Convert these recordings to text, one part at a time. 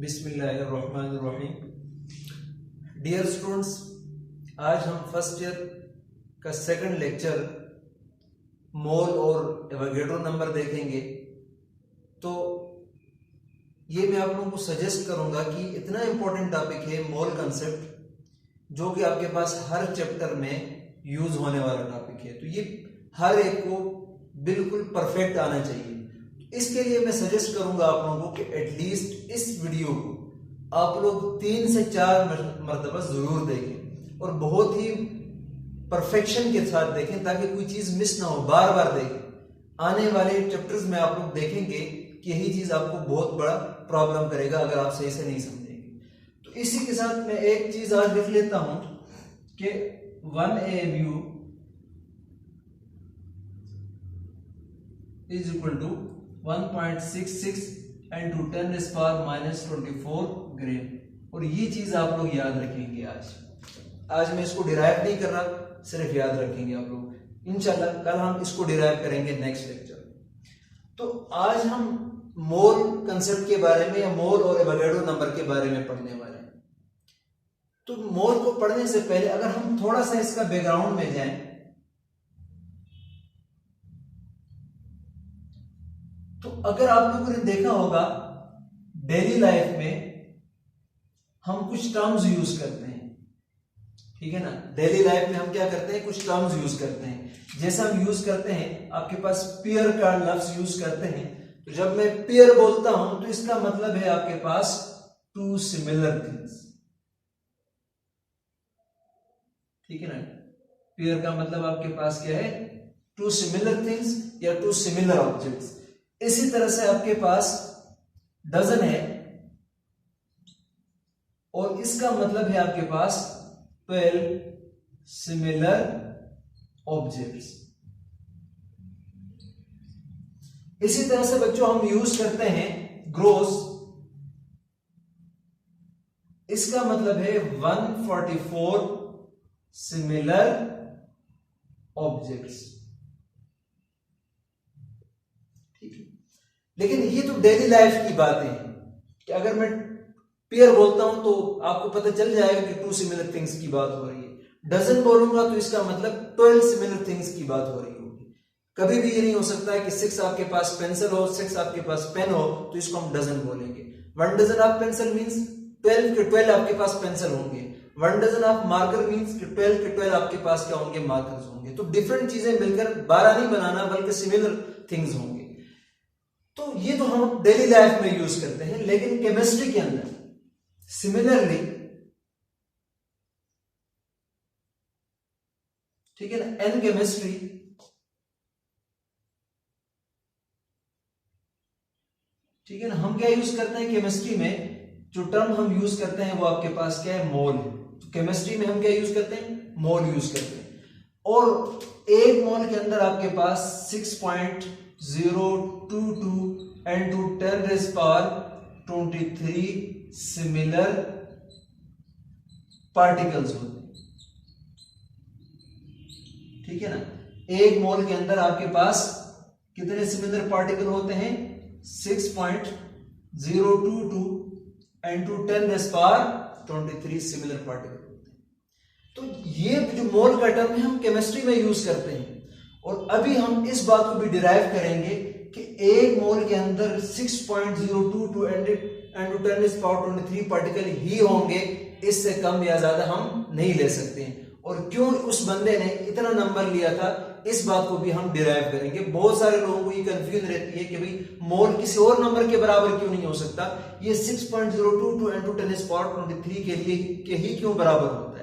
बिस्मिल्लाहिर्रहमानिर्रहीम। Dear students, आज हम फर्स्ट ईयर का सेकंड लेक्चर मोल और एवोगैड्रो नंबर देखेंगे। तो ये मैं आप लोगों को सजेस्ट करूंगा कि इतना इंपॉर्टेंट टॉपिक है मोल कंसेप्ट, जो कि आपके पास हर चैप्टर में यूज होने वाला टॉपिक है। तो ये हर एक को बिल्कुल परफेक्ट आना चाहिए। इसके लिए मैं सजेस्ट करूंगा आप लोगों को कि एटलीस्ट इस वीडियो को आप लोग 3 से 4 मरतबा जरूर देखें और बहुत ही परफेक्शन के साथ देखें, ताकि कोई चीज मिस ना हो। बार बार देखें। आने वाले चैप्टर्स में आप लोग देखेंगे कि यही चीज आपको बहुत बड़ा प्रॉब्लम करेगा अगर आप सही से नहीं समझेंगे। तो इसी के साथ मैं एक चीज आज लिख लेता हूं कि 1 AMU is equal to 1.66 into 10⁻⁻24 ग्राम। और ये चीज आप लोग याद रखेंगे। आज मैं इसको डिराइव नहीं कर रहा, सिर्फ याद रखेंगे आप लोग। इंशाल्लाह कल हम इसको डिराइव करेंगे नेक्स्ट लेक्चर। तो आज हम मोल कंसेप्ट के बारे में या मोल और एवोगैड्रो नंबर के बारे में पढ़ने वाले हैं। तो मोल को पढ़ने से पहले अगर हम थोड़ा सा इसका बैकग्राउंड में जाएं, तो अगर आप लोगों ने देखा होगा डेली लाइफ में हम कुछ टर्म्स यूज करते हैं, ठीक है ना। डेली लाइफ में हम क्या करते हैं, कुछ टर्म्स यूज करते हैं। जैसा हम यूज करते हैं, आपके पास पेयर का लफ्ज यूज करते हैं। तो जब मैं पेयर बोलता हूं तो इसका मतलब है आपके पास टू सिमिलर थिंग्स, ठीक है ना। पेयर का मतलब आपके पास क्या है, टू सिमिलर थिंग्स या टू सिमिलर ऑब्जेक्ट्स। इसी तरह से आपके पास डजन है और इसका मतलब है आपके पास 12 सिमिलर ऑब्जेक्ट्स। इसी तरह से बच्चों हम यूज करते हैं ग्रोस। इसका मतलब है 144 सिमिलर ऑब्जेक्ट्स। लेकिन ये तो डेली लाइफ की बातें हैं कि अगर मैं पेयर बोलता हूं तो आपको पता चल जाएगा कि 2 सिमिलर थिंग्स की बात हो रही है। डजन बोलूंगा तो इसका मतलब 12 सिमिलर थिंग्स की बात हो रही होगी। कभी भी ये नहीं हो सकता है कि 6 आपके पास पेंसिल हो, 6 आपके पास पेन हो, तो इसको हम डजन बोलेंगे। 1 डजन ऑफ पेंसिल मींस 12 के 12 आपके पास पेंसिल होंगे। 1 डजन ऑफ मार्कर मींस 12 के 12 आपके पास क्या होंगे, मार्कर्स होंगे। तो डिफरेंट चीजें मिलकर 12 नहीं बनाना, बल्कि सिमिलर थिंग्स होंगे। तो ये तो हम डेली लाइफ में यूज करते हैं। लेकिन केमिस्ट्री के अंदर सिमिलरली, ठीक है ना, इन केमिस्ट्री ठीक है ना, हम क्या यूज करते हैं केमिस्ट्री में, जो टर्म हम यूज करते हैं वो आपके पास क्या है, मोल है। तो केमिस्ट्री में हम क्या यूज करते हैं, मोल यूज करते हैं। और एक मोल के अंदर आपके पास 6.022 into 10⁻23 सिमिलर पार्टिकल्स होते हैं, ठीक है ना। एक मोल के अंदर आपके पास कितने सिमिलर पार्टिकल होते हैं, 6.022 into 10⁻23 सिमिलर पार्टिकल होते हैं। तो ये जो मोल का टर्म है हम केमिस्ट्री में यूज करते हैं। और अभी हम इस बात को भी डिराइव करेंगे कि एक मोल के अंदर 6.022 into 10⁻23 पार्टिकल ही होंगे, इससे कम या ज्यादा हम नहीं ले सकते हैं। और क्यों उस बंदे ने इतना नंबर लिया था, इस बात को भी हम डिराइव करेंगे। बहुत सारे लोगों को ये कंफ्यूजन रहती है कि भाई मोल किसी और नंबर के बराबर क्यों नहीं हो सकता, ये 6.022 into 10⁻23 के लिए के ही क्यों बराबर होता है।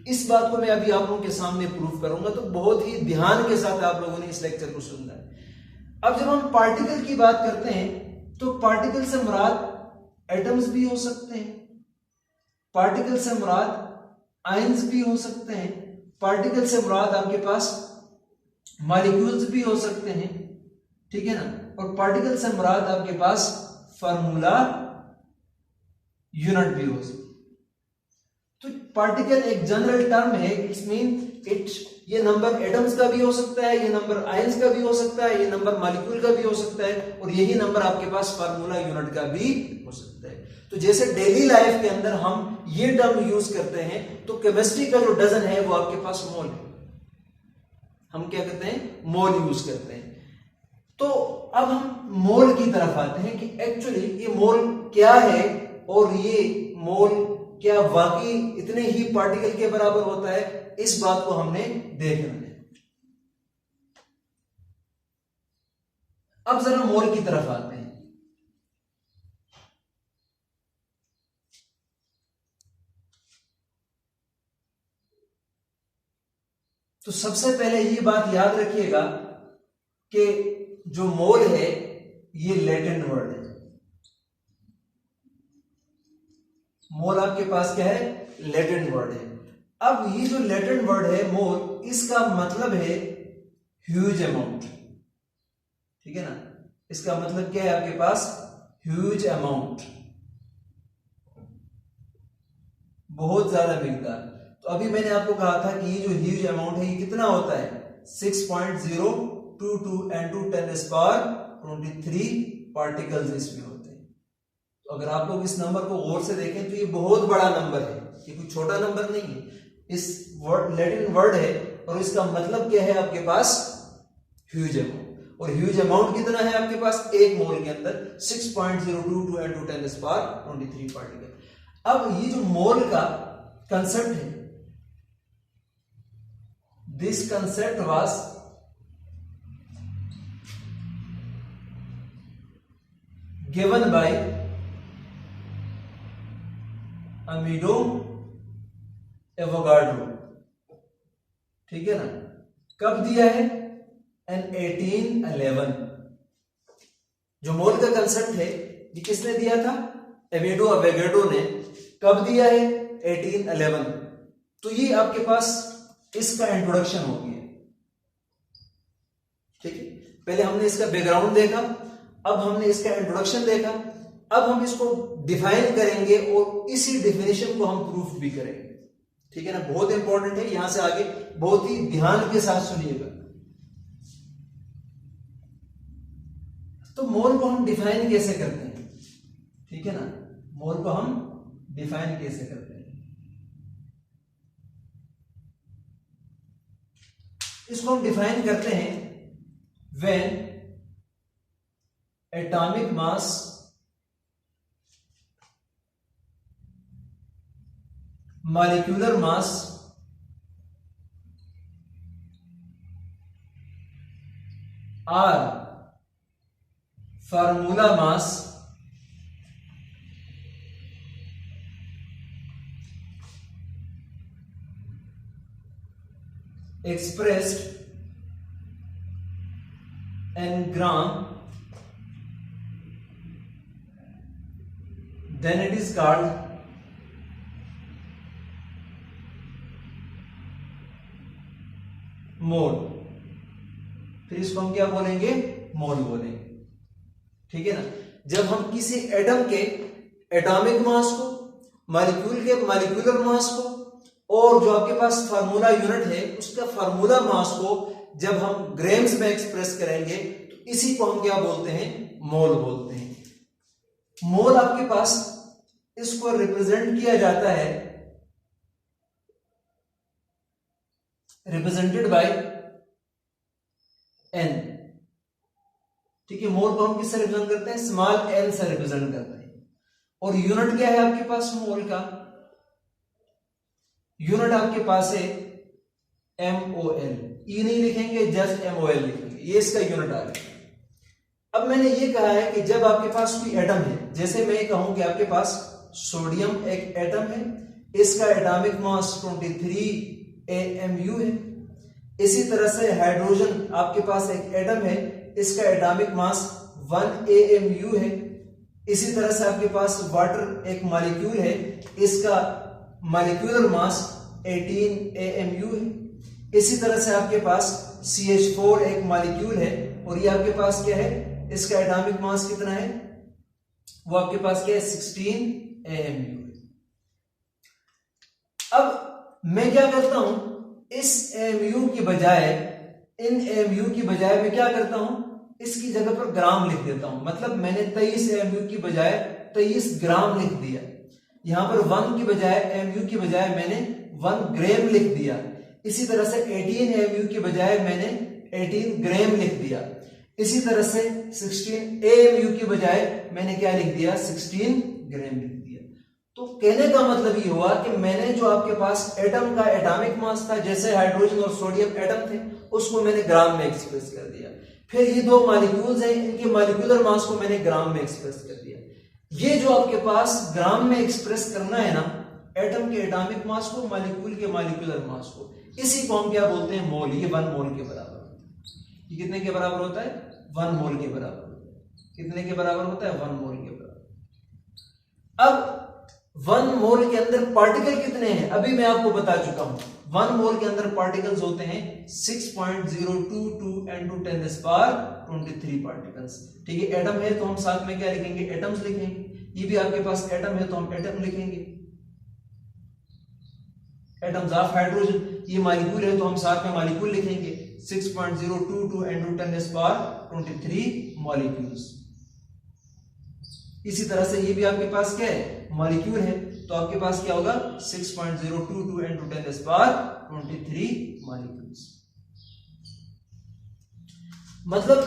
इस बात को मैं अभी आप लोगों के सामने प्रूफ करूंगा। तो बहुत ही ध्यान के साथ आप लोगों ने इस लेक्चर को सुनना है। अब जब हम पार्टिकल की बात करते हैं तो पार्टिकल से मुराद एटम्स भी हो सकते हैं, पार्टिकल से मुराद आयंस भी हो सकते हैं, पार्टिकल से मुराद आपके पास मॉलिक्यूल्स भी हो सकते हैं, ठीक है ना। और पार्टिकल से मुराद आपके पास फार्मूला यूनिट भी हो सकती है। तो पार्टिकल एक जनरल टर्म है। इट्स मीन इट ये नंबर एटम्स का भी हो सकता है, ये नंबर आयंस का भी हो सकता है, ये नंबर मॉलिक्यूल का भी हो सकता है, और यही नंबर आपके पास फार्मूला यूनिट का भी हो सकता है। तो जैसे डेली लाइफ के अंदर हम ये टर्म यूज करते हैं, तो केमिस्ट्री का जो डजन है वो आपके पास मोल है। हम क्या करते हैं, मोल यूज करते हैं। तो अब हम मोल की तरफ आते हैं कि एक्चुअली ये मोल क्या है, और ये मोल क्या वाकई इतने ही पार्टिकल के बराबर होता है, इस बात को हमने देखना है। अब जरा मोल की तरफ आते हैं। तो सबसे पहले ये बात याद रखिएगा कि जो मोल है ये लैटिन वर्ड है। मोल आपके पास क्या है, लैटिन वर्ड है। अब ये जो लैटिन वर्ड है मोल, इसका मतलब है ह्यूज अमाउंट, ठीक है ना। इसका मतलब क्या है आपके पास, ह्यूज अमाउंट, बहुत ज्यादा मिकदार। तो अभी मैंने आपको कहा था कि ये जो ह्यूज अमाउंट है ये कितना होता है, 6.022 into 10⁻23 पार्टिकल्स इसमें होते हैं। तो अगर आप लोग इस नंबर को गौर से देखें तो ये बहुत बड़ा नंबर है, ये कोई छोटा नंबर नहीं है। इस वर्ड लैटिन वर्ड है और इसका मतलब क्या है आपके पास, ह्यूज अमाउंट। और ह्यूज अमाउंट कितना है आपके पास, एक मोल के अंदर 6.022 into 10⁻23 पार्टिकल। अब ये जो मोल का कंसेप्ट है, this concept was given by Amedeo Avogadro, ठीक है ना। कब दिया है, इन 1811। जो मोल का कंसेप्ट है ये किसने दिया था, अमीडो एवोगाड्रो ने। कब दिया है, 1811। तो ये आपके पास इसका इंट्रोडक्शन हो गया, ठीक है। पहले हमने इसका बैकग्राउंड देखा, अब हमने इसका इंट्रोडक्शन देखा, अब हम इसको डिफाइन करेंगे और इसी डेफिनेशन को हम प्रूफ भी करेंगे, ठीक है ना। बहुत इंपॉर्टेंट है, यहां से आगे बहुत ही ध्यान के साथ सुनिएगा। तो मोल को हम डिफाइन कैसे करते हैं, ठीक है ना। मोल को हम डिफाइन कैसे करते हैं, इसको हम डिफाइन करते हैं when atomic mass molecular mass are formula mass expressed in gram, then it is called mole. फिर इसको हम क्या बोलेंगे, मोल बोलेंगे, ठीक है ना। जब हम किसी एटम के एटॉमिक मास को, मॉलिक्यूल के मॉलिक्यूलर मास को, और जो आपके पास फार्मूला यूनिट है उसका फार्मूला मास को जब हम ग्राम्स में एक्सप्रेस करेंगे तो इसी को हम क्या बोलते हैं, मोल बोलते हैं। मोल आपके पास इसको रिप्रेजेंट किया जाता है, रिप्रेजेंटेड बाय एन, ठीक है। मोल को हम किससे रिप्रेजेंट करते हैं, स्मॉल एन से रिप्रेजेंट करते हैं। और यूनिट क्या है आपके पास मोल का, यूनिट आपके पास है MOL, ई नहीं लिखेंगे, जस्ट MOL लिखेंगे, ये इसका यूनिट आ गया। अब मैंने ये कहा है कि जब आपके पास कोई एटम है, जैसे मैं कहूं कि आपके पास सोडियम एक एटम है, इसका एटॉमिक मास 23 AMU है। इसी तरह से हाइड्रोजन आपके पास एक एटम है, इसका एटॉमिक मास 1 AMU है। इसी तरह से आपके पास वाटर एक मॉलिक्यूल है, इसका मॉलिक्यूलर मास 18 AMU है। इसी तरह से आपके पास CH4 एक मॉलिक्यूल है और ये आपके पास क्या है, इसका एटॉमिक मास कितना है, वो आपके पास क्या है, 16 AMU है। अब मैं क्या करता हूं, इस एमयू की बजाय, इन एमयू की बजाय मैं क्या करता हूं, इसकी जगह पर ग्राम लिख देता हूं। मतलब मैंने 23 एमयू की बजाय 23 ग्राम लिख दिया। यहां पर 1 की बजाय, एमयू की बजाय मैंने 1 ग्राम लिख दिया। इसी तरह से 18 एमयू की बजाय मैंने 18 ग्राम लिख दिया। इसी तरह से 16 एमयू की बजाय मैंने क्या लिख दिया, 16 ग्राम लिख दिया। तो कहने का मतलब ये हुआ कि मैंने जो आपके पास एटम का एटॉमिक मास था, जैसे हाइड्रोजन और सोडियम एटम थे, उसको मैंने ग्राम में एक्सप्रेस कर दिया। फिर ये दो मॉलिक्यूल्स हैं, इनके मॉलिक्यूलर मास को मैंने ग्राम में एक्सप्रेस कर दिया। ये जो आपके पास ग्राम में एक्सप्रेस करना है ना, एटम के एटॉमिक मास को, मॉलिक्यूल के मॉलिक्यूलर मास को, इसी को हम क्या बोलते हैं, मोल। ये 1 मोल के बराबर होता है। ये कितने के बराबर होता है, 1 मोल के बराबर होता है। कितने के बराबर होता है, 1 मोल के बराबर। अब 1 मोल के अंदर पार्टिकल कितने हैं, अभी मैं आपको बता चुका हूं। 1 मोल के अंदर पार्टिकल्स होते हैं 6.022 × 10⁻23 पार्टिकल्स। ठीक है, एटम है तो हम साथ में क्या लिखेंगे, एटम्स लिखेंगे। ये भी आपके पास एटम है तो हम एटम लिखेंगे, एटम्स ऑफ हाइड्रोजन। ये मॉलिक्यूल है तो हम साथ में मॉलिक्यूल लिखेंगे, 6.022 × 10⁻23 मॉलिक्यूल्स। इसी तरह से ये भी आपके पास क्या है, मॉलिक्यूल है, तो आपके पास क्या होगा, 6.022 × 10⁻23 मॉलिक्यूल्स। मतलब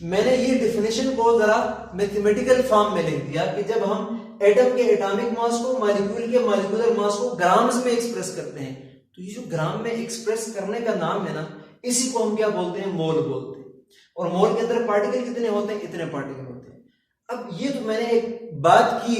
मैंने ये डेफिनेशन को जरा मैथमेटिकल फॉर्म में लिख दिया कि जब हम एटम के एटॉमिक मास को, मॉलिक्यूल के मॉलिक्यूलर मास को ग्राम्स में एक्सप्रेस करते हैं, तो ये जो ग्राम में एक्सप्रेस करने का नाम है ना, इसी को हम क्या बोलते हैं, मोल बोलते हैं। और मोल के अंदर पार्टिकल कितने होते हैं, इतने पार्टिकल होते हैं। अब ये तो मैंने एक बात की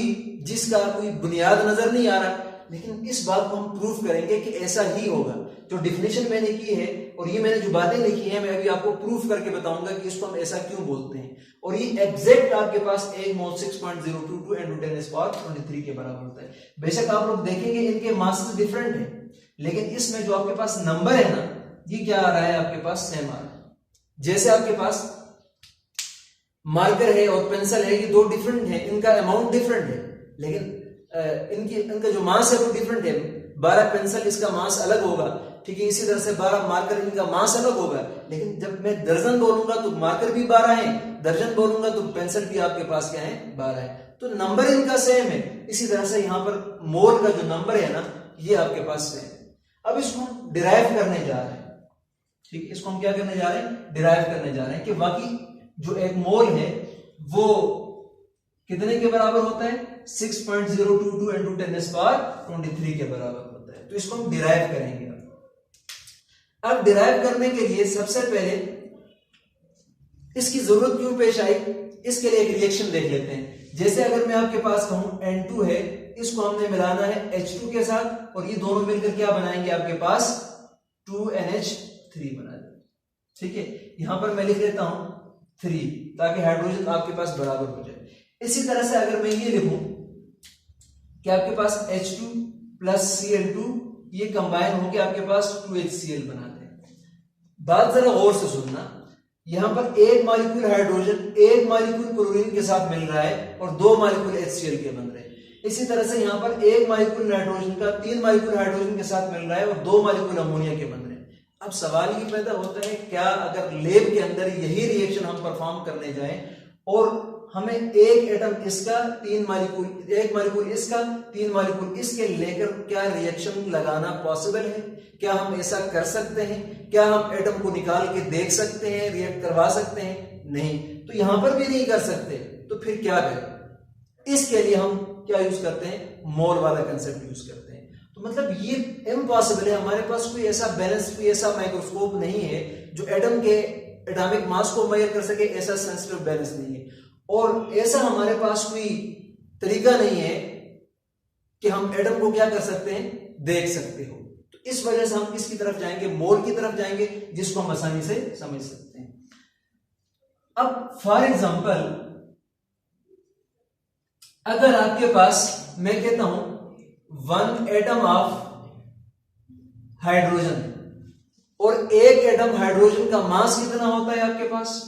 जिसका कोई बुनियाद नजर नहीं आ रहा, लेकिन इस बात को हम प्रूफ करेंगे कि ऐसा ही होगा। जो डेफिनेशन मैंने की है और ये मैंने जो बातें लिखी हैं, मैं अभी आपको प्रूफ करके बताऊंगा कि इसको हम ऐसा क्यों बोलते हैं। और ये एग्जैक्ट आपके पास 1 मोल 6.022 × 10⁻23 के बराबर होता है। बेशक आप लोग देखेंगे इनके मासेस डिफरेंट है, लेकिन इसमें जो आपके पास नंबर है ना, ये क्या आ रहा है, आपके पास सेम आ रहा है। जैसे आपके पास मार्कर है और पेंसिल है, ये दो डिफरेंट है, इनका अमाउंट डिफरेंट है, लेकिन इनका जो मास है वो डिफरेंट है। 12 पेंसिल इसका मास अलग होगा, ठीक है। इसी तरह से 12 मार्कर इनका मास अलग होगा, लेकिन जब मैं दर्जन बोलूंगा तो मार्कर भी 12 है, दर्जन बोलूंगा तो पेंसिल भी आपके पास क्या है, 12 है। तो नंबर इनका सेम है। इसी तरह से यहां पर मोल का जो नंबर है ना, ये आपके पास सेम है। अब इसको हम डिराइव करने जा रहे हैं, ठीक है। इसको हम क्या करने जा रहे हैं, डिराइव करने जा रहे हैं कि बाकी जो एक मोल है वो कितने के बराबर होता है, 6.022 × 10⁻23 के बराबर होता है। तो इसको हम डिराइव करेंगे। अब डिराइव करने के लिए सबसे पहले इसकी जरूरत क्यों पेश आई, इसके लिए एक रिएक्शन देख लेते हैं। जैसे अगर मैं आपके पास कहूं N2 है, इसको हमने मिलाना है H2 के साथ, और ये दोनों मिलकर क्या बनाएंगे, आपके पास 2NH3 बना देंगे, ठीक है। यहां पर मैं लिख लेता हूं 3, ताकि हाइड्रोजन आपके पास बराबर हो जाए। इसी तरह से अगर मैं ये लिखूं कि आपके पास H2 + Cl2 ये कंबाइन होकर आपके पास 2HCl बनाते हैं। बात जरा गौर से सुनना, यहां पर एक मॉलिक्यूल हाइड्रोजन एक मॉलिक्यूल क्लोरीन के साथ मिल रहा है और 2 मॉलिक्यूल HCl के बन रहे हैं। इसी तरह से यहां पर एक मॉलिक्यूल नाइट्रोजन का 3 मॉलिक्यूल हाइड्रोजन के साथ मिल रहा है और 2 मॉलिक्यूल अमोनिया के बन रहे हैं। अब सवाल ये पैदा होता है, क्या अगर लेब के अंदर यही रिएक्शन हम परफॉर्म करने जाएं और हमें एक एटम इसका, 3 मॉलिक्यूल, एक मॉलिक्यूल इसका, 3 मॉलिक्यूल इसके लेकर क्या रिएक्शन लगाना पॉसिबल है? क्या हम ऐसा कर सकते हैं? क्या हम एटम को निकाल के देख सकते हैं, रिएक्ट करवा सकते हैं? नहीं। तो यहां पर भी नहीं कर सकते, तो फिर क्या करें? इसके लिए हम क्या यूज करते हैं, मोल वाला कंसेप्ट यूज करते हैं। तो मतलब ये इम्पॉसिबल है, हमारे पास कोई ऐसा बैलेंस, कोई ऐसा माइक्रोस्कोप नहीं है जो एटम के एटॉमिक मास को मेजर कर सके, ऐसा सेंसिटिव बैलेंस नहीं है। और ऐसा हमारे पास कोई तरीका नहीं है कि हम एटम को क्या कर सकते हैं, देख सकते हो। तो इस वजह से हम किसकी तरफ जाएंगे, मोल की तरफ जाएंगे, जिसको हम आसानी से समझ सकते हैं। अब फॉर एग्जांपल, अगर आपके पास मैं कहता हूं 1 एटम ऑफ हाइड्रोजन और एक एटम हाइड्रोजन का मास कितना होता है आपके पास,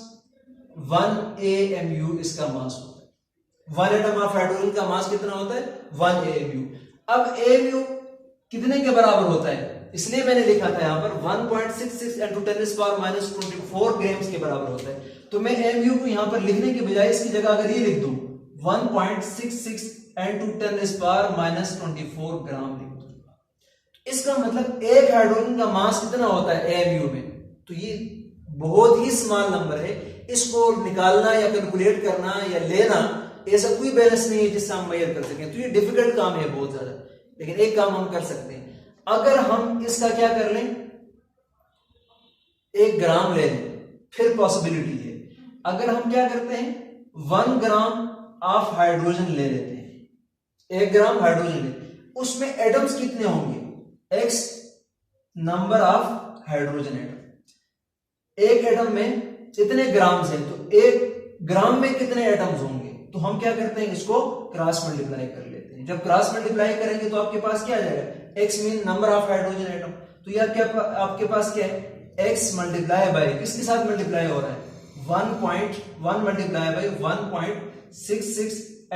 1 AMU इसका मास होता है। 1 एटम ऑफ हाइड्रोजन का मास कितना होता है, 1 AMU। अब AMU कितने के बराबर होता है, इसलिए मैंने लिखा था यहां पर 1.66 × 10⁻⁻24 ग्राम्स के बराबर होता है। तो मैं mu को यहां पर लिखने के बजाय इसकी जगह अगर ये लिख दूं 1.66 × 10⁻⁻24 ग्राम लिख दूं, इसका मतलब एक हाइड्रोजन का मास कितना होता है mu में। तो ये बहुत ही स्मॉल नंबर है, इसको निकालना या कैलकुलेट करना या लेना ऐसा कोई बैलेंस नहीं है जिससे हम मेजर कर सकें। तो ये डिफिकल्ट काम है बहुत ज्यादा, लेकिन एक काम हम कर सकते हैं, अगर हम इसका क्या कर लें 1 ग्राम ले लें, फिर पॉसिबिलिटी है। अगर हम क्या करते हैं 1 ग्राम ऑफ हाइड्रोजन ले लेते हैं, 1 ग्राम हाइड्रोजन ले, उसमें एटम्स कितने होंगे x number of hydrogen atom, एक एटम में कितने ग्राम्स हैं, तो 1 ग्राम में कितने एटम्स होंगे। तो हम क्या करते हैं इसको क्रॉस मल्टीप्लाई कर लेते हैं। जब क्रॉस मल्टीप्लाई करेंगे तो आपके पास क्या आ जाएगा x mean number of hydrogen atom. तो यार क्या आपके पास क्या है x मल्टीप्लाई बाय किसके साथ मल्टीप्लाई हो रहा है 1.1 मल्टीप्लाई बाय 1.66 ×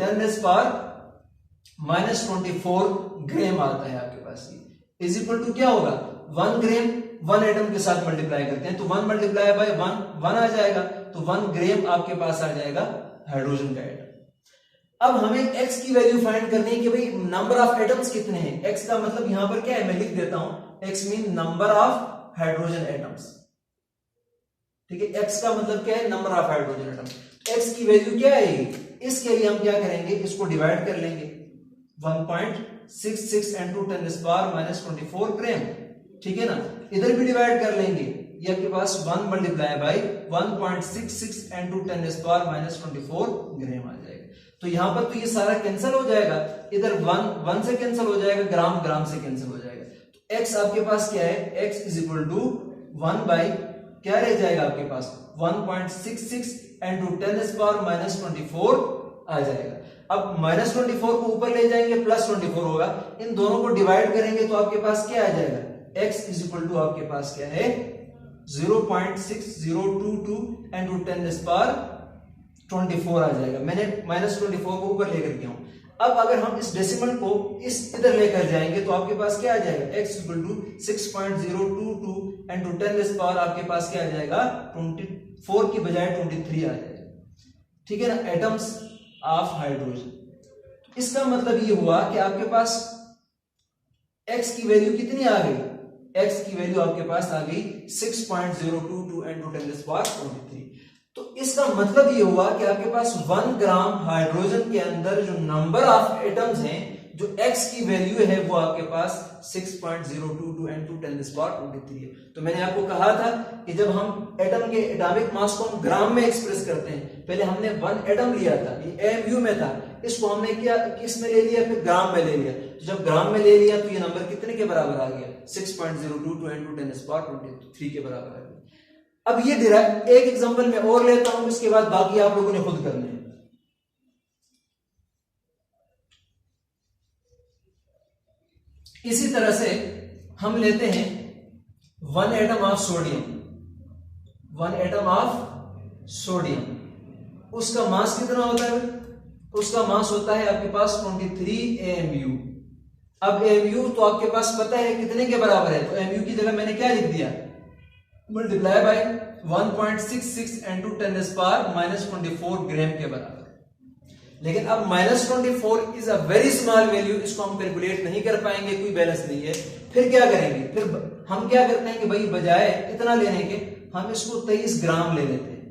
10⁻⁻24 ग्राम आता है आपके पास। ये इज इक्वल टू क्या होगा 1 ग्राम 1 एटम के साथ मल्टीप्लाई करते हैं तो 1 मल्टीप्लाई बाय 1 आ जाएगा, तो 1 ग्राम आपके पास आ जाएगा हाइड्रोजन का एटम। अब हमें x की वैल्यू फाइंड करनी है कि भाई नंबर ऑफ एटम्स कितने हैं। x का मतलब यहां पर क्या है मैं लिख देता हूं x mean number of hydrogen atoms, ठीक है। x का मतलब क्या है number of hydrogen atom, x की वैल्यू क्या है, इसके लिए हम क्या करेंगे इसको डिवाइड कर लेंगे 1.66 × 10⁻⁻24 ग्राम, ठीक है ना। इधर भी डिवाइड कर लेंगे, ये आपके पास 1 मल्टीप्लाई बाय 1.66 × 10⁻⁻24 ग्राम आ जाएगा। तो यहां पर तो ये सारा कैंसिल हो जाएगा, इधर 1 से कैंसिल हो जाएगा, ग्राम से कैंसिल हो जाएगा। तो x आपके पास क्या है x is equal to 1 by क्या रह जाएगा आपके पास 1.66 × 10⁻⁻24 आ जाएगा। अब -24 को ऊपर ले जाएंगे +24 होगा, इन दोनों को डिवाइड करेंगे तो आपके पास क्या आ जाएगा x इज इक्वल टू आपके पास क्या है 0.6022 × 10⁻24 आ जाएगा। मैंने -24 को ऊपर लेकर गया हूं। अब अगर हम इस डेसिमल को इस इधर लेकर जाएंगे तो आपके पास क्या आ जाएगा x इक्वल टू 6.022 × 10⁻, आपके पास क्या आ जाएगा 24 की बजाय 23 आ जाएगा, ठीक है ना, एटम्स ऑफ हाइड्रोजन। इसका मतलब ये हुआ कि आपके पास x की वैल्यू कितनी आ गई, x की वैल्यू आपके पास आ गई 6.022 × 10⁻23। तो इसका मतलब ये हुआ कि आपके पास 1 ग्राम हाइड्रोजन के अंदर जो नंबर ऑफ एटम्स हैं, जो x की वैल्यू है वो आपके पास 6.022 × 10⁻23 है। तो मैंने आपको कहा था कि जब हम एटम के एटॉमिक मास को हम ग्राम में एक्सप्रेस करते हैं, पहले हमने 1 एटम लिया था, ये mu में था, इसको हमने क्या किस में ले लिया, फिर ग्राम में ले लिया। तो जब ग्राम में ले लिया तो ये नंबर कितने के बराबर आ गया 6.022 × 10⁻23 के बराबर आ गया। अब ये डिराइव एक एग्जांपल में और लेता हूं, इसके बाद बाकी आप लोगों ने खुद करना है। इसी तरह से हम लेते हैं 1 atom of sodium, 1 atom of sodium, उसका मास कितना होता है, उसका मास होता है आपके पास 23 AMU। अब AMU तो आपके पास पता है कितने के बराबर है, तो AMU की जगह मैंने क्या लिख दिया मल्टीप्लाई बाय 1.66 × 10⁻⁻24 ग्राम के बराबर। लेकिन अब -24 is a very small value, इसको हम कैलकुलेट नहीं कर पाएंगे, कोई बैलेंस नहीं है। फिर क्या करेंगे, फिर हम क्या करते हैं कि भाई बजाय इतना लेने के हम इसको 23 ग्राम ले लेते हैं।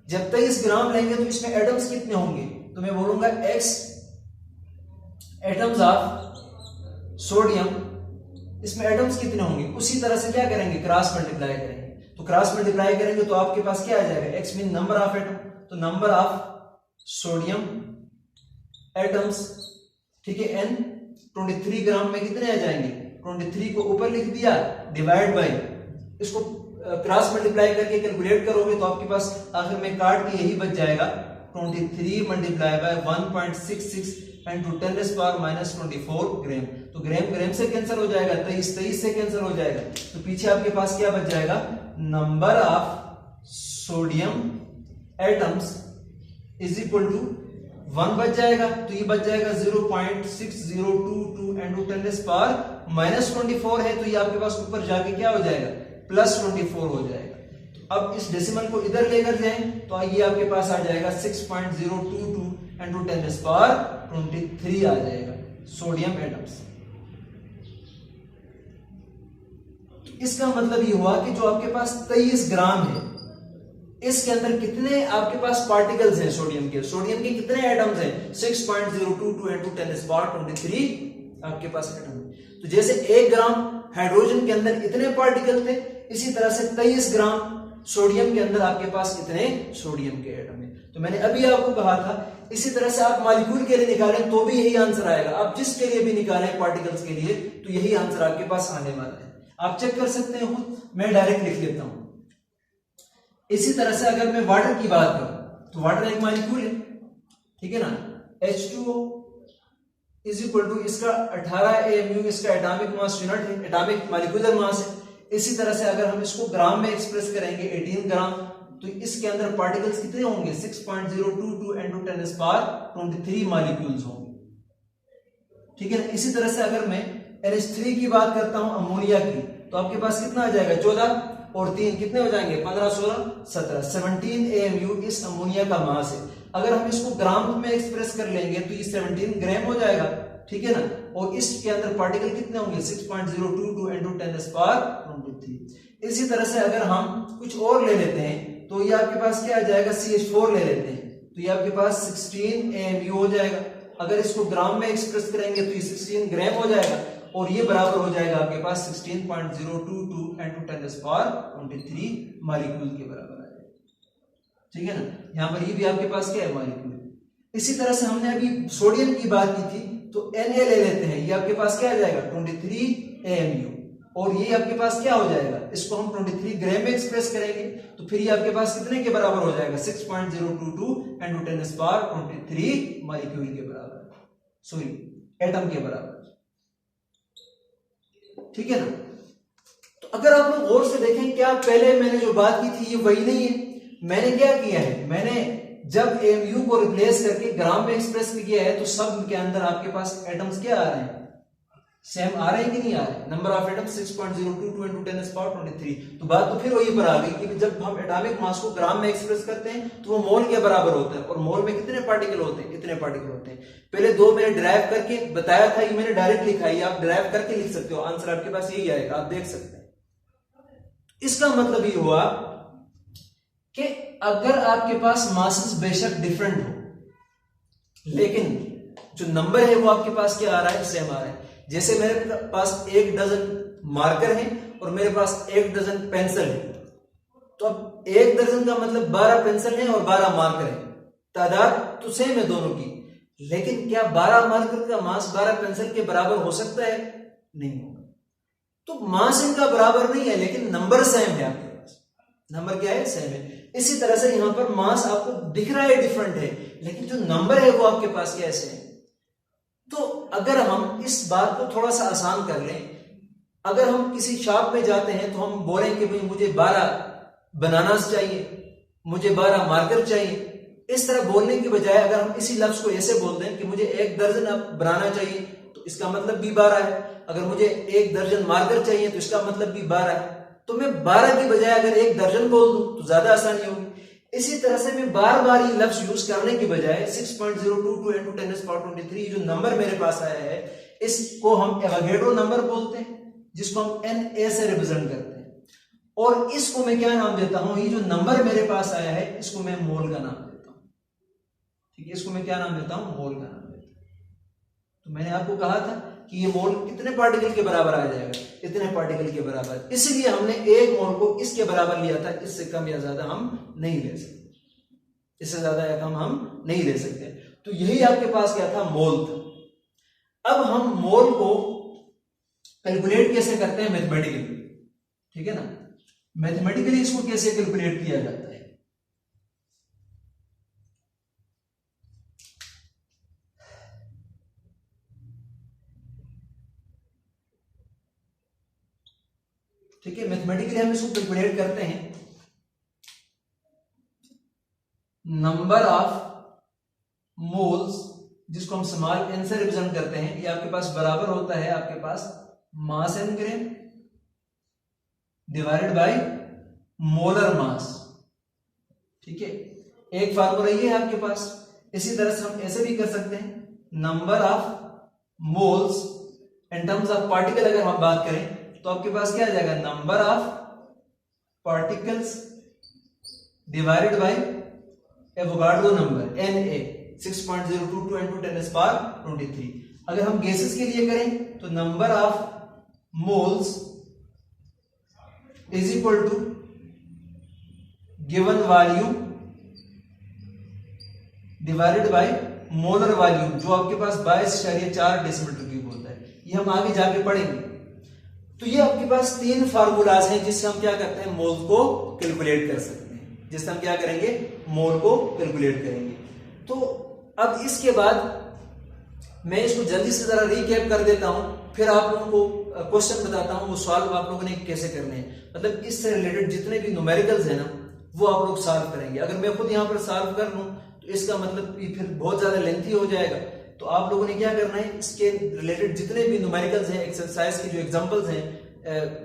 जब 23 ग्राम लेंगे तो इसमें एटम्स कितने होंगे, तो मैं बोलूंगा x एटम्स ऑफ सोडियम, इसमें एटम्स कितने होंगे, उसी तरह से क्या करेंगे क्रॉस मल्टीप्लाई करेंगे। तो क्रॉस मल्टीप्लाई करेंगे तो आपके पास क्या आ जाएगा x mean number of atom, तो नंबर ऑफ सोडियम एटम्स, ठीक है, n 23 ग्राम में कितने आ जाएंगे 23 को ऊपर लिख दिया डिवाइड बाय, इसको क्रॉस मल्टीप्लाई करके कैलकुलेट करोगे तो आपके पास आखिर में काट के यही बच जाएगा 23 मल्टीप्लाई बाय 1.66 × 10⁻⁻24 ग्राम। तो ग्राम से कैंसिल हो जाएगा, 23 से कैंसिल हो जाएगा, तो पीछे आपके पास क्या बच जाएगा number of sodium atoms is equal to 1 बच जाएगा, तो ये बच जाएगा 0.6022 into 10 raised power -24 है, तो ये आपके पास ऊपर जाके क्या हो जाएगा, +24 हो जाएगा। तो अब इस डेसिमल को इधर लेकर जाएं तो ये आपके पास आ जाएगा 6.022 into 10 raised power 23 आ जाएगा सोडियम एटम्स। इसका मतलब ये हुआ कि जो आपके पास 23 ग्राम है, इसके अंदर कितने आपके पास पार्टिकल्स हैं सोडियम के कितने एटम्स हैं, 6.022 into 10 raised power 23 आपके पास एटम है। तो जैसे 1 ग्राम हाइड्रोजन के अंदर इतने पार्टिकल थे, इसी तरह से 23 ग्राम सोडियम के अंदर आपके पास इतने सोडियम के एटम है। तो मैंने अभी आपको कहा था, इसी तरह से आप मॉलिक्यूल के लिए निकालें तो भी यही आंसर आएगा, आप जिसके लिए भी निकालें पार्टिकल्स के लिए तो यही आंसर आपके पास आने वाला है। आप चेक कर सकते हैं खुद, मैं डायरेक्ट लिख लेता हूं। इसी तरह से अगर मैं वाटर की बात करूं तो वाटर एक मॉलिक्यूल है, ठीक है ना, H2O इज इक्वल टू इसका 18 AMU इसका एटॉमिक मास यूनिट है, एटॉमिक मॉलिक्यूलर मास है। इसी तरह से अगर हम इसको ग्राम में एक्सप्रेस करेंगे 18 ग्राम, तो इसके अंदर पार्टिकल्स कितने होंगे, 6.022 into 10 raised power 23 मॉलिक्यूल्स होंगे, ठीक है ना। इसी तरह से अगर मैं NH3 की बात करता हूं अमोनिया की, तो आपके पास कितना आ जाएगा, 14 और 3 कितने हो जाएंगे, 15, 16, 17, 17 AMU इस अमोनिया का मास है। अगर हम इसको ग्राम में एक्सप्रेस कर लेंगे तो ये 17 ग्राम हो जाएगा, ठीक है ना। और इसके अंदर पार्टिकल कितने होंगे, 6.022 into 10 raised power 23। इसी तरह से अगर हम कुछ और ले लेते हैं तो ये आपके पास क्या आ जाएगा, CH4 ले लेते हैं, तो ये आपके पास 16 AMU हो जाएगा। अगर इसको ग्राम में एक्सप्रेस करेंगे तो ये 16 ग्राम हो जाएगा, और ये बराबर हो जाएगा आपके पास 16.022 into 10 raised power 23 मॉलिक्यूल के बराबर आ जाएगा, ठीक है ना। यहां पर ये भी आपके पास क्या है, मॉलिक्यूल। इसी तरह से हमने अभी सोडियम की बात की थी, तो Na ले लेते हैं, ये आपके पास क्या आ जाएगा, 23 AMU, और ये आपके पास क्या हो जाएगा, इसको हम 23 ग्राम में एक्सप्रेस करेंगे तो फिर ये आपके पास कितने के बराबर हो जाएगा, 6.022 into 10 raised power 23 मॉलिक्यूल के बराबर, सॉरी एटम के बराबर, ठीक है ना। तो अगर आप लोग गौर से देखें, क्या पहले मैंने जो बात की थी ये वही नहीं है। मैंने क्या किया है, मैंने जब AMU को रिप्लेस करके ग्राम में एक्सप्रेस किया है तो सब के अंदर आपके पास एटम्स क्या आ रहे हैं, सेम आ रहे हैं कि नहीं आ रहे, number of atoms 6.022 into 10 raised power 23। तो बात तो फिर वही पर आ गई कि जब हम एटॉमिक मास को ग्राम में एक्सप्रेस करते हैं तो वो मोल के बराबर होता है, और मोल में कितने पार्टिकल होते हैं, इतने पार्टिकल होते हैं। पहले 2 मैंने डिराइव करके बताया था, ये मैंने डायरेक्ट लिखा है, आप डिराइव करके लिख सकते हो, आंसर आपके पास यही आएगा, आप देख सकते हैं। इसका मतलब ये हुआ कि अगर आपके पास मासेस बेशक डिफरेंट हो, लेकिन जो नंबर है वो आपके पास क्या आ रहा है, सेम आ रहा है। जैसे मेरे पास 1 डजन मार्कर है और मेरे पास 1 डजन पेंसिल है, तो अब 1 दर्जन का मतलब 12 पेंसिल है और 12 मार्कर है, तादाद तो सेम है दोनों की, लेकिन क्या 12 मार्कर का मास 12 पेंसिल के बराबर हो सकता है, नहीं होगा। तो मास इनका बराबर नहीं है, लेकिन नंबर सेम है, आपके पास नंबर क्या है, सेम है। इसी तरह से यहां पर मास आपको दिख रहा है डिफरेंट है, लेकिन जो नंबर है वो आपके पास कैसे है। तो अगर हम इस बात को थोड़ा सा आसान कर लें, अगर हम किसी शॉप में जाते हैं तो हम बोलें कि भाई मुझे 12 बनानास चाहिए, मुझे 12 मार्कर चाहिए, इस तरह बोलने की बजाय अगर हम इसी लफ्ज को ऐसे बोल दें कि मुझे 1 दर्जन बनाना चाहिए, तो इसका मतलब भी 12 है। अगर मुझे 1 दर्जन मार्कर चाहिए तो इसका मतलब भी 12 है। तो मैं 12 की बजाय अगर 1 दर्जन बोल दूं तो ज्यादा आसानी होगी। इसी तरह से मैं बार बार ये लफ्ज यूज करने की बजाय 6.022 into 10 raised power 23 जो नंबर मेरे पास आया है, इसको हम एवोगैड्रो नंबर बोलते हैं, जिसको हम Na से रिप्रेजेंट करते हैं, और इसको मैं क्या नाम देता हूं, ये जो नंबर मेरे पास आया है इसको मैं मोल का नाम देता हूं, ठीक है। इसको मैं क्या नाम देता हूं, मोल का नाम देता हूं। तो मैंने आपको कहा था कि ये मोल कितने पार्टिकल के बराबर आ जाएगा, इतने पार्टिकल के बराबर, इसलिए हमने 1 मोल को इसके बराबर लिया था, इससे कम या ज्यादा हम नहीं ले सकते, इससे ज्यादा या कम हम नहीं ले सकते। तो यही आपके पास क्या था, मोल था। अब हम मोल को कैलकुलेट कैसे करते हैं, मैथमेटिकली, ठीक है ना। मैथमेटिकली इसको कैसे कैलकुलेट किया जाता है, ठीक है। मैथमेटिकली हम इसको कैलकुलेट करते हैं, नंबर ऑफ मोल्स, जिसको हम स्मॉल n से रिप्रेजेंट करते हैं, ये आपके पास बराबर होता है आपके पास मास n gram divided by molar मास। ठीक है, एक फार्मूला ये है आपके पास। इसी तरह से हम ऐसे भी कर सकते हैं, number of moles in terms of particle अगर हम बात करें तो आपके पास क्या आ जाएगा, number of particles divided by Avogadro number Na 6.022 into 10⁻23। अगर हम गैसेस के लिए करें तो number of moles is equal to given volume divided by molar volume, जो आपके पास 22.4 डेसिमीटर क्यूब होता है। ये हम आगे जाके पढ़ेंगे। तो ये आपके पास 3 फार्मूलाज हैं जिससे हम क्या करते हैं, मोल को कैलकुलेट कर सकते हैं, जिससे हम क्या करेंगे, मोल को कैलकुलेट करेंगे। तो अब इसके बाद मैं इसको जल्दी से जरा रिकैप कर देता हूं, फिर आप लोगों को क्वेश्चन बताता हूं, वो सॉल्व आप लोगों ने कैसे करने हैं। मतलब इससे रिलेटेड जितने भी न्यूमेरिकल्स हैं ना, वो आप लोग सॉल्व करेंगे। अगर मैं खुद यहां पर सॉल्व कर लूं तो इसका मतलब फिर बहुत ज्यादा लेंथी हो जाएगा। तो आप लोगों ने क्या करना है, इसके रिलेटेड जितने भी न्यूमेरिकल्स हैं, एक्सरसाइज के जो एग्जांपल्स हैं,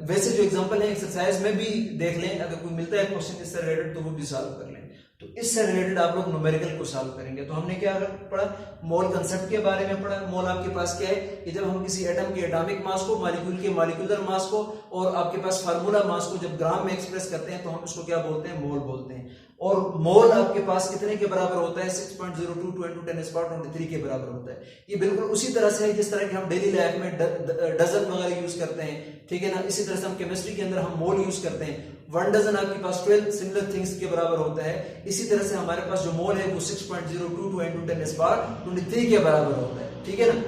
वैसे जो एग्जांपल है एक्सरसाइज में भी देख लें, अगर कोई मिलता है क्वेश्चन इससे रिलेटेड तो वो भी सॉल्व कर लें। तो इससे रिलेटेड आप लोग न्यूमेरिकल को सॉल्व करेंगे। तो हमने क्या पढ़ा, मोल कंसेप्ट के बारे में पढ़ा। मोल आपके पास क्या है कि जब हम किसी एटम के एटॉमिक मास को, मॉलिक्यूल के मॉलिक्यूलर मास को और आपके पास फार्मूला मास को जब ग्राम में एक्सप्रेस करते हैं तो हम उसको क्या बोलते हैं, मोल बोलते हैं। और मोल आपके पास कितने के बराबर होता है, 6.022 into 10⁻23 के बराबर होता है। ये बिल्कुल उसी तरह से है जिस तरह के हम डेली लाइफ में डजन वगैरह यूज करते हैं, ठीक है ना। इसी तरह से हम केमिस्ट्री के अंदर हम मोल यूज करते हैं। 1 डजन आपके पास 12 सिमिलर थिंग्स के बराबर होता है। इसी तरह से हमारे पास जो मोल है वो 6.022 into 10⁻23 के बराबर होता है, ठीक है ना।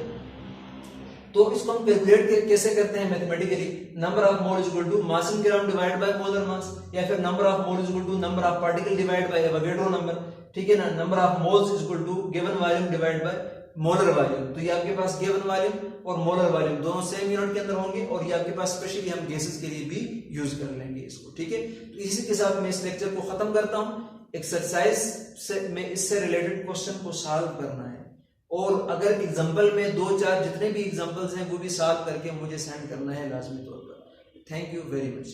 तो इसको हम कैलकुलेट कैसे करते हैं mathematically, number of mole is equal to mass in gram divided by molar mass, या फिर number of mole is equal to number of particle divided by Avogadro number, ठीक है ना। Number of moles is equal to given volume divided by molar volume. तो ये आपके पास given volume और मोलर वॉल्यूम दोनों सेम यूनिट के अंदर होंगे, और ये आपके पास स्पेशली हम गैसेस के लिए भी यूज कर लेंगे इसको, ठीक है। तो इसी के साथ मैं इस लेक्चर को खत्म करता हूं। एक्सरसाइज से में इससे रिलेटेड क्वेश्चन को सॉल्व करना है, और अगर एग्जांपल में 2-4 जितने भी एग्जांपल्स हैं वो भी सॉल्व करके मुझे सेंड करना है लाजमी तौर पर। Thank you very much.